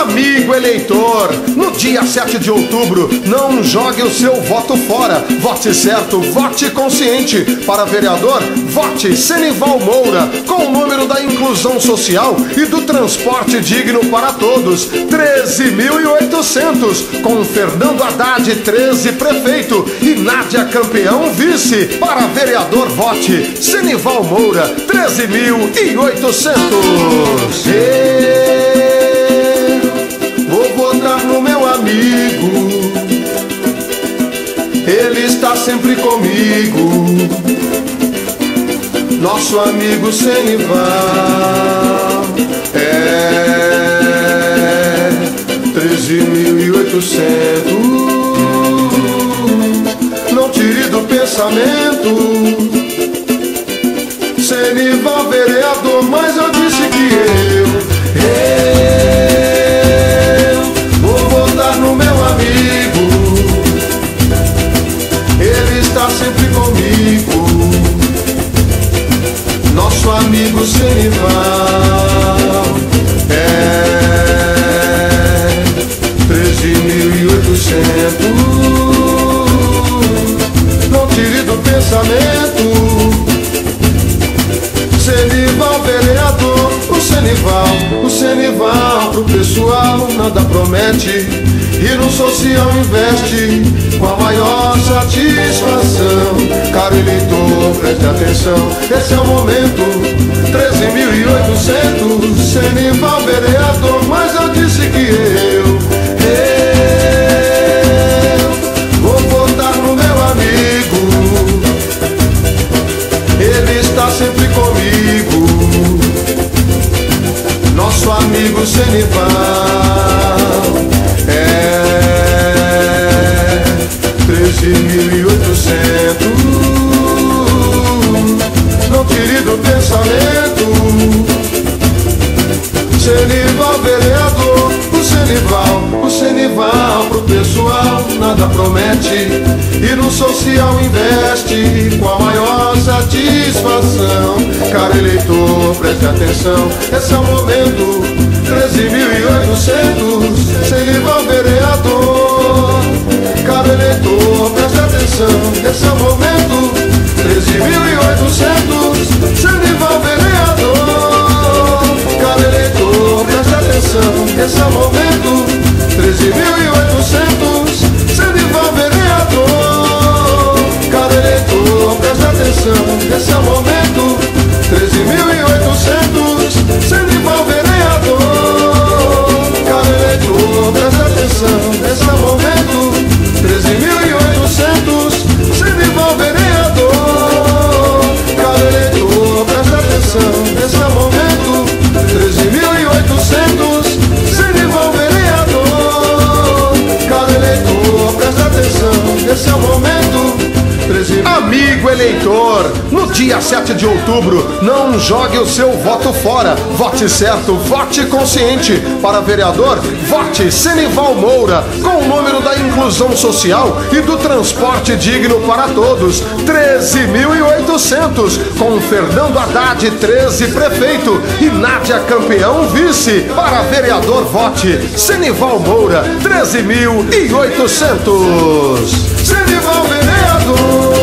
Amigo eleitor, no dia 7 de outubro, não jogue o seu voto fora. Vote certo, vote consciente. Para vereador, vote Senival Moura, com o número da inclusão social e do transporte digno para todos, 13.800. Com Fernando Haddad, 13, prefeito, e Nádia Campeão, vice. Para vereador, vote Senival Moura, 13.800. Vou votar no meu amigo, ele está sempre comigo, nosso amigo Senival. É 13.800. Não tire do pensamento, Senival vereador, mas eu disse que eu vou votar no meu amigo, ele está sempre comigo, nosso amigo Senival. É 13.800. Não tire do pensamento, Senival vereador, o Senival pro pessoal nada promete e no social investe com a maior satisfação. Caro eleitor, preste atenção, esse é o momento. 13.800, Senival vereador, mas eu disse que eu vou votar no meu amigo, ele está sempre comigo, nosso amigo Senival. É 13.800. Não tire do pensamento, Senival vereador, o Senival pro pessoal nada promete e no social investe com a maior satisfação. Caro eleitor, preste atenção, esse é o momento. 13.800, Senival vereador. Caro eleitor, preste atenção, esse é o momento. 13.800, Senival vereador. Caro eleitor, preste atenção, esse é o momento. 13.800, Senival vereador. Caro eleitor, preste atenção, esse é o momento. 13.800, Senival vereador. Caro eleitor, preste atenção, esse é o momento. 13.800, Senival vereador. Caro eleitor, preste atenção, esse é o momento. 13.800, Senival vereador. Caro eleitor, preste atenção, esse é o momento. Amigo eleitor, no dia 7 de outubro, não jogue o seu voto fora. Vote certo, vote consciente. Para vereador, vote Senival Moura, com o número da inclusão social e do transporte digno para todos, 13.800. Com Fernando Haddad, 13, prefeito, e Nádia Campeão, vice. Para vereador, vote Senival Moura, 13.800. Senival vereador.